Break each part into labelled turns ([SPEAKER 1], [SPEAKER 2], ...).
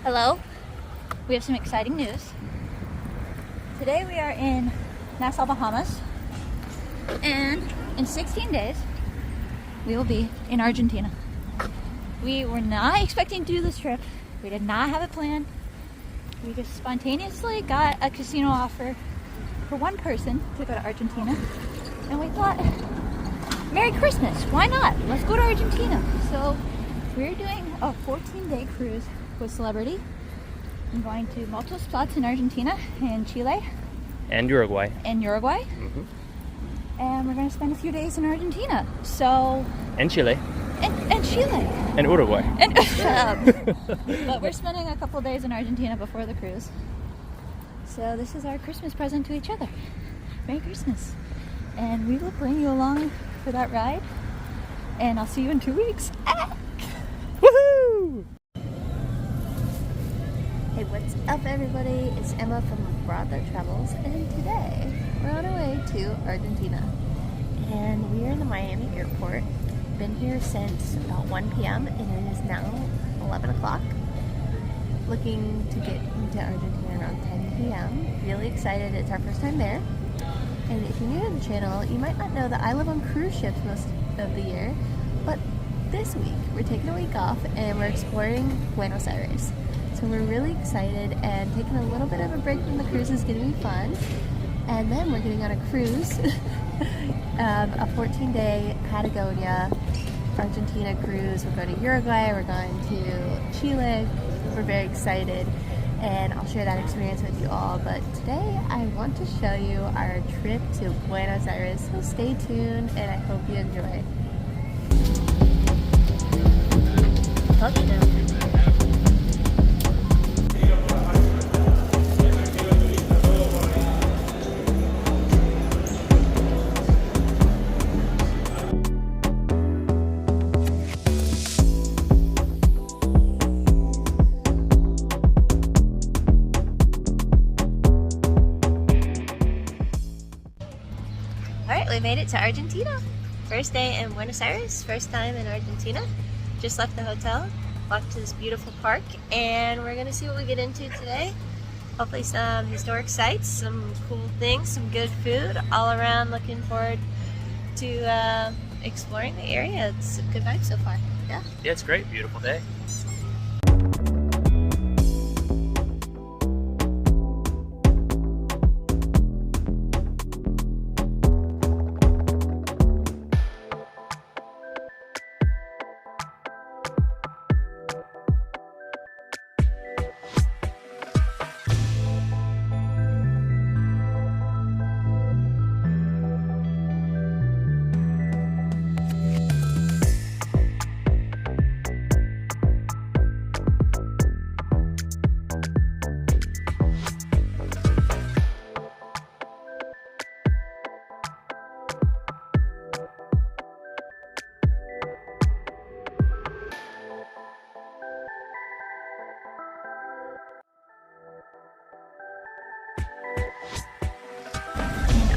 [SPEAKER 1] Hello, we have some exciting news. Today we are in Nassau, Bahamas, and in 16 days we will be in Argentina. We were not expecting to do this trip. We did not have it planned. We just spontaneously got a casino offer for one person to go to Argentina, and we thought, Merry Christmas, why not? Let's go to Argentina. So we're doing a 14-day cruise with Celebrity. I'm going to multiple spots in Argentina and Chile.
[SPEAKER 2] And Uruguay.
[SPEAKER 1] And Uruguay.
[SPEAKER 2] Mm-hmm.
[SPEAKER 1] And we're going to spend a few days in Argentina. So.
[SPEAKER 2] And Chile.
[SPEAKER 1] And Chile.
[SPEAKER 2] And Uruguay.
[SPEAKER 1] And but we're spending a couple days in Argentina before the cruise. So this is our Christmas present to each other. Merry Christmas. And we will bring you along for that ride. And I'll see you in 2 weeks.
[SPEAKER 2] Woohoo!
[SPEAKER 3] Hey, what's up everybody? It's Emma from Abroad That Travels, and today we're on our way to Argentina. And we are in the Miami airport. Been here since about 1 p.m. and it is now 11 o'clock. Looking to get into Argentina around 10 p.m. Really excited, it's our first time there. And if you're new to the channel, you might not know that I live on cruise ships most of the year, but this week we're taking a week off and we're exploring Buenos Aires. So we're really excited, and taking a little bit of a break from the cruise is going to be fun. And then we're getting on a cruise, a 14-day Patagonia, Argentina cruise. We're going to Uruguay, we're going to Chile. We're very excited, and I'll share that experience with you all. But today I want to show you our trip to Buenos Aires, so stay tuned and I hope you enjoy. We made it to Argentina. First day in Buenos Aires, first time in Argentina. Just left the hotel, walked to this beautiful park, and we're gonna see what we get into today. Hopefully some historic sites, some cool things, some good food all around. Looking forward to exploring the area. It's a good vibe so far. Yeah,
[SPEAKER 2] it's great. Beautiful day.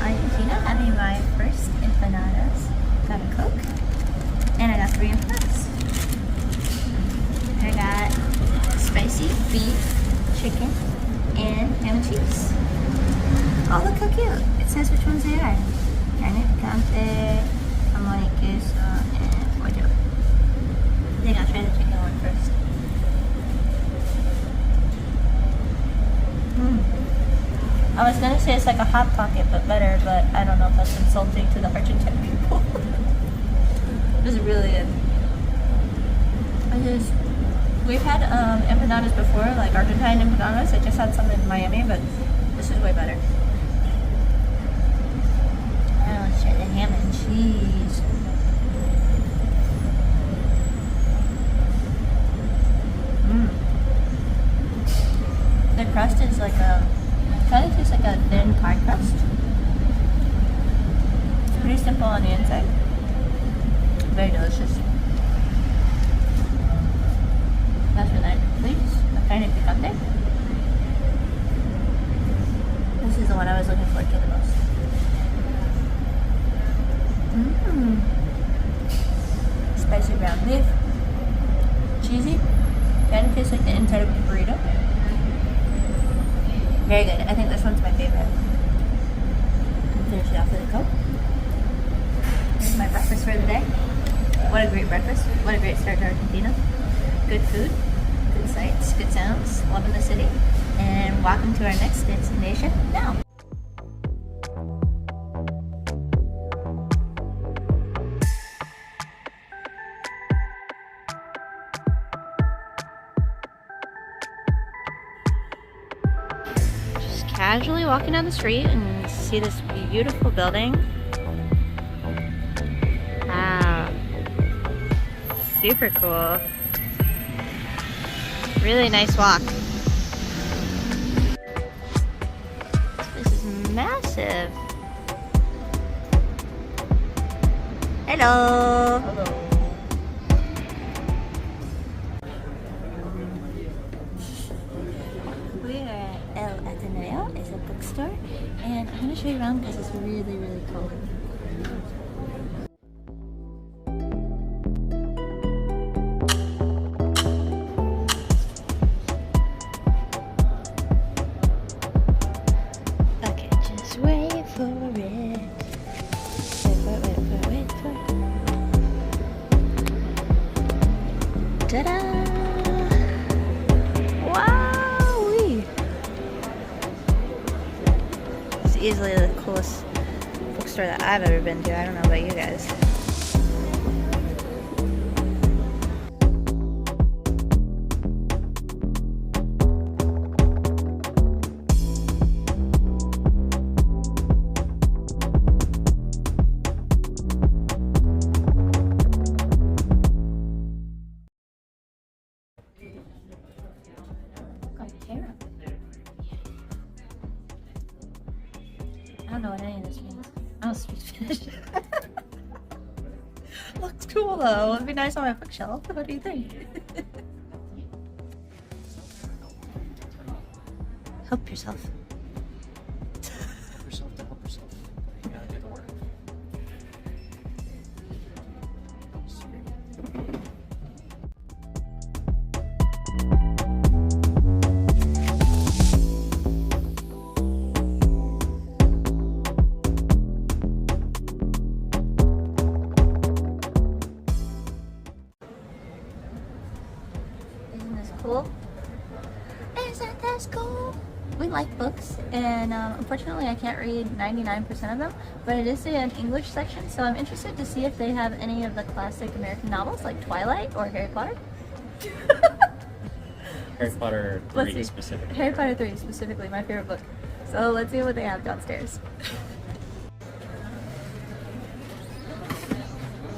[SPEAKER 3] Argentina, having my first empanadas. Got a Coke, and I got 3 empanadas. I got spicy beef, chicken, and ham and cheese. All look so cute. It says which ones they are. Carne picante, jamón y queso, and pollo. I think I'll try the chicken one first.
[SPEAKER 1] I was gonna say it's like a Hot Pocket, but better, but I don't know if that's insulting to the Argentine people. This is really good. We've had empanadas before, like Argentine empanadas. I just had some in Miami, but this is way better.
[SPEAKER 3] Now let's try the ham and cheese.
[SPEAKER 1] The crust is like kind of tastes like a thin pie crust. It's pretty simple on the inside. Very delicious. That's what I please. A carne picante. This is the one I was looking forward to the most. Spicy ground beef. Cheesy. Kind of tastes like the inside a burrito. Very good. I think this one's my favorite. Finish it off with a Coke. Here's my breakfast for the day. What a great breakfast. What a great start to Argentina. Good food, good sights, good sounds, loving the city. And walking to our next destination now. Just casually walking down the street and see this beautiful building. Wow. Super cool. Really nice walk. This place is massive. Hello.
[SPEAKER 2] Hello.
[SPEAKER 1] We are at Ateneo. It's a bookstore, and I'm going to show you around because it's really, really cool. Okay, just wait for it. Wait for it. Ta-da! Wow! It's easily the coolest bookstore that I've ever been to. I don't know about you guys. I don't know what any of this means. I don't speak Spanish. Looks cool though. It'd be nice on my bookshelf. What do you think? Help yourself.
[SPEAKER 2] Help yourself to help yourself. You gotta do the work.
[SPEAKER 1] Isn't this cool? Isn't this cool? We like books, and unfortunately I can't read 99% of them, but it is an English section, so I'm interested to see if they have any of the classic American novels like Twilight or Harry Potter.
[SPEAKER 2] Harry Potter 3 specifically.
[SPEAKER 1] Harry Potter 3 specifically, my favorite book. So let's see what they have downstairs.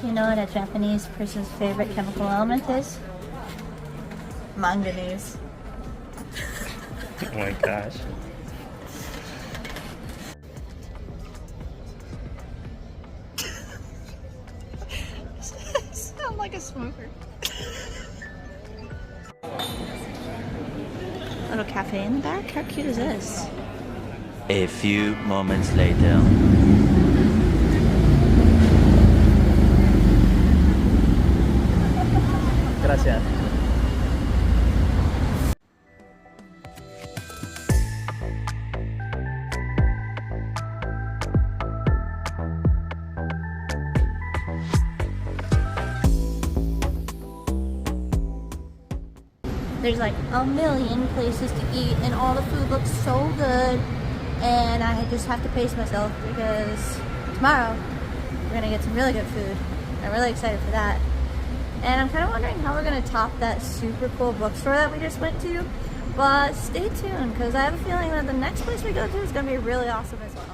[SPEAKER 1] You know what a Japanese person's favorite chemical element is? Manganese.
[SPEAKER 2] Oh my gosh.
[SPEAKER 1] I sound like a smoker. Little cafe in the back. How cute is this?
[SPEAKER 4] A few moments later.
[SPEAKER 2] Gracias.
[SPEAKER 1] There's like a million places to eat and all the food looks so good, and I just have to pace myself because tomorrow we're gonna get some really good food. I'm really excited for that. And I'm kind of wondering how we're gonna top that super cool bookstore that we just went to, but stay tuned because I have a feeling that the next place we go to is gonna be really awesome as well.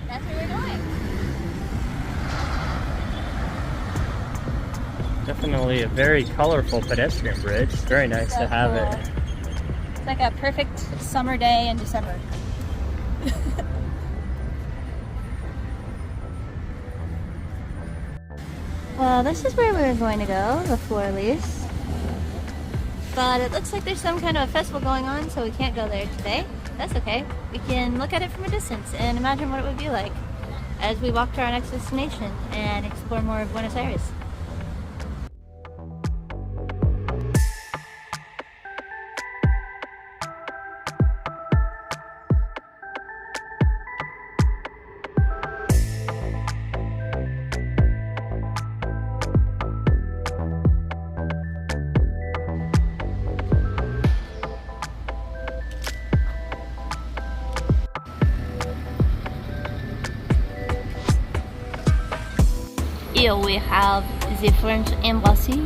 [SPEAKER 1] That's where we're going.
[SPEAKER 2] Definitely a very colorful pedestrian bridge. Very nice to have it.
[SPEAKER 1] It's like a perfect summer day in December. Well, this is where we're going to go, the Fleur-Lys. But it looks like there's some kind of a festival going on, so we can't go there today. That's okay. We can look at it from a distance and imagine what it would be like as we walk to our next destination and explore more of Buenos Aires. Here we have the French embassy.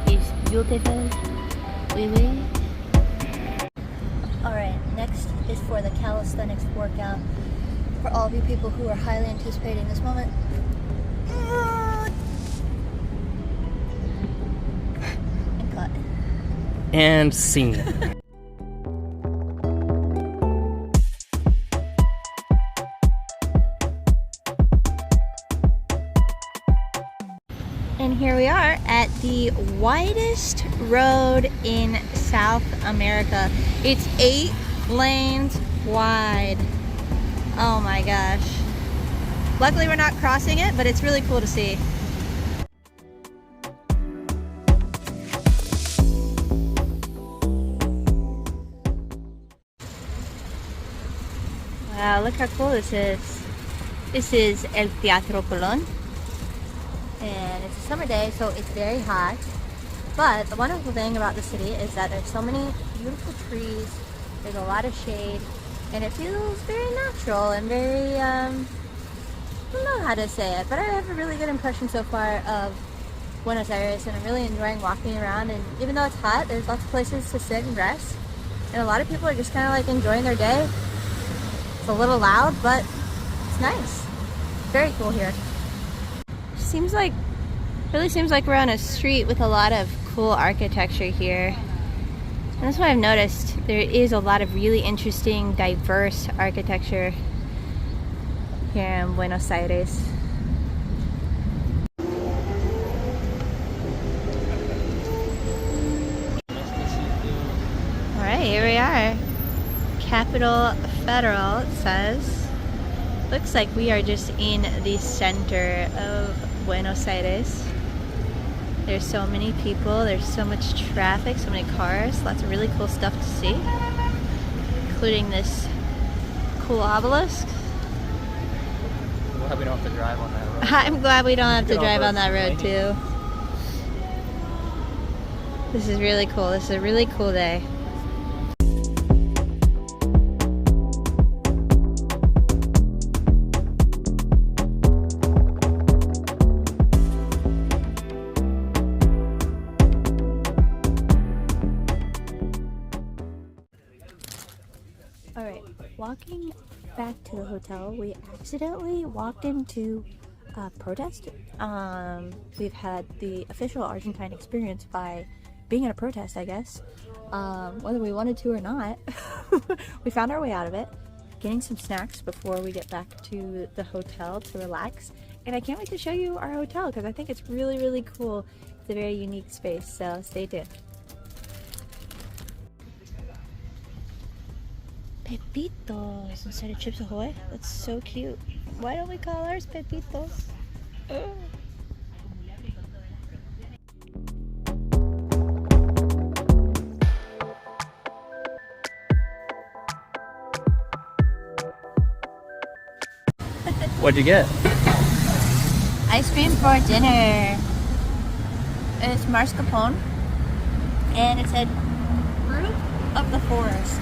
[SPEAKER 1] It's beautiful. Oui, oui. Alright, next is for the calisthenics workout. For all of you people who are highly anticipating this moment. And cut.
[SPEAKER 2] And scene.
[SPEAKER 1] And here we are at the widest road in South America. It's 8 lanes wide. Oh my gosh. Luckily we're not crossing it, but it's really cool to see. Wow, look how cool this is. This is El Teatro Colón. And it's a summer day, so it's very hot. But the wonderful thing about the city is that there's so many beautiful trees, there's a lot of shade, and it feels very natural and very, I don't know how to say it, but I have a really good impression so far of Buenos Aires, and I'm really enjoying walking around. And even though it's hot, there's lots of places to sit and rest, and a lot of people are just kind of like enjoying their day. It's a little loud, but it's nice. Very cool here. Really seems like we're on a street with a lot of cool architecture here. And that's what I've noticed. There is a lot of really interesting, diverse architecture here in Buenos Aires. Alright, here we are. Capital Federal, it says. Looks like we are just in the center of Buenos Aires. There's so many people, there's so much traffic, so many cars, lots of really cool stuff to see, including this cool obelisk.
[SPEAKER 2] I'm glad we don't have to drive on that road.
[SPEAKER 1] I'm glad we don't have to drive on that road too. This is really cool. This is a really cool day. Alright, walking back to the hotel, we accidentally walked into a protest. We've had the official Argentine experience by being in a protest, I guess. Whether we wanted to or not. We found our way out of it, getting some snacks before we get back to the hotel to relax. And I can't wait to show you our hotel because I think it's really, really cool. It's a very unique space, so stay tuned. Pepitos instead of Chips Ahoy. That's so cute. Why don't we call ours Pepitos? Oh.
[SPEAKER 2] What'd you get?
[SPEAKER 1] Ice cream for dinner. It's mascarpone, and it said fruit of the forest.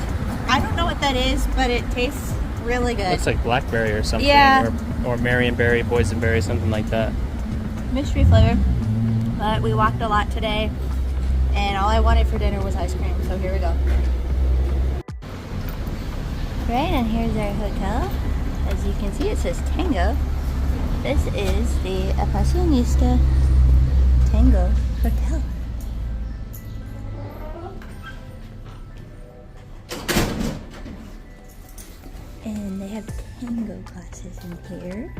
[SPEAKER 1] I don't know what that is, but it tastes really good.
[SPEAKER 2] Looks like blackberry or something.
[SPEAKER 1] Yeah.
[SPEAKER 2] Or Marionberry, boysenberry, something like that.
[SPEAKER 1] Mystery flavor. But we walked a lot today, and all I wanted for dinner was ice cream, so here we go. Right, and here's our hotel. As you can see, it says Tango. This is the Apassionista Tango Hotel. And they have tango classes in here.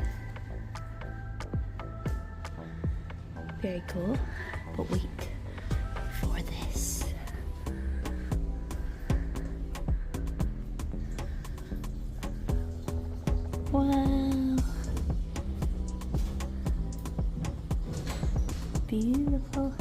[SPEAKER 1] Very cool. But wait for this. Wow. Beautiful.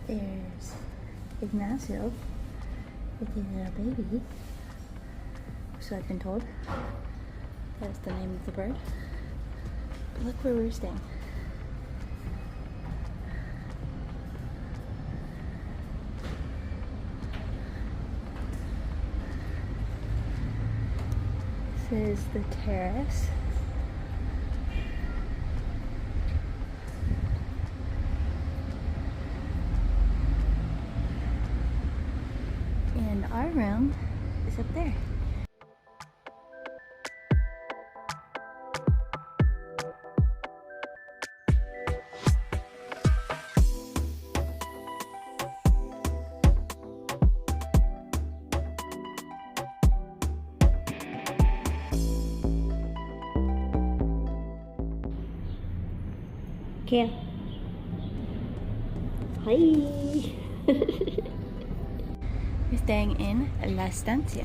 [SPEAKER 1] There's Ignacio with his little baby. So I've been told. That's the name of the bird. But look where we're staying. This is the terrace. And our room is up there. Kia. Hi. We're staying in La Estancia.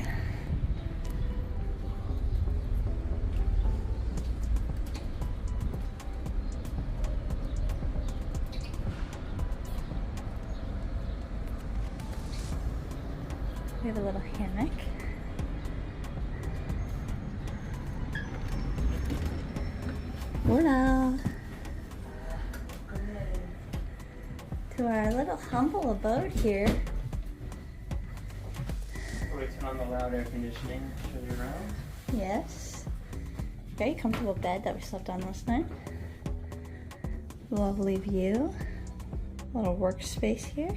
[SPEAKER 1] We have a little hammock. Hola. To our little humble abode here.
[SPEAKER 2] We turn on the loud air conditioning, show you around.
[SPEAKER 1] Yes. Very comfortable bed that we slept on last night. Lovely view. A little workspace here.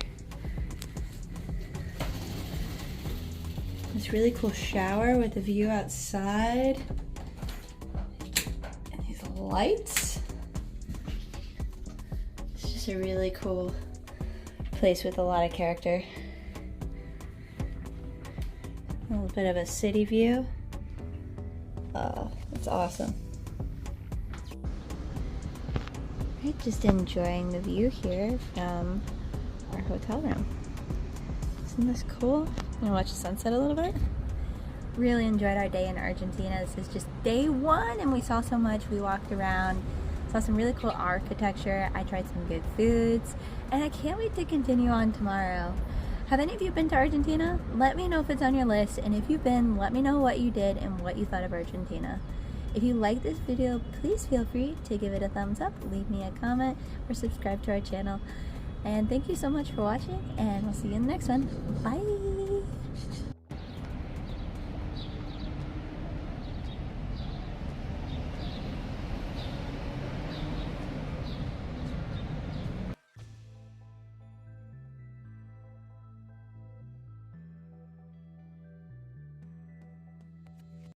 [SPEAKER 1] This really cool shower with a view outside. And these lights. It's just a really cool place with a lot of character. A little bit of a city view. It's awesome. Right, just enjoying the view here from our hotel room. Isn't this cool? I'm gonna watch the sunset a little bit. Really enjoyed our day in Argentina. This is just day one and we saw so much. We walked around, saw some really cool architecture. I tried some good foods and I can't wait to continue on tomorrow. Have any of you been to Argentina? Let me know if it's on your list, and if you've been, let me know what you did and what you thought of Argentina. If you like this video, please feel free to give it a thumbs up, leave me a comment, or subscribe to our channel. And thank you so much for watching, and we'll see you in the next one. Bye!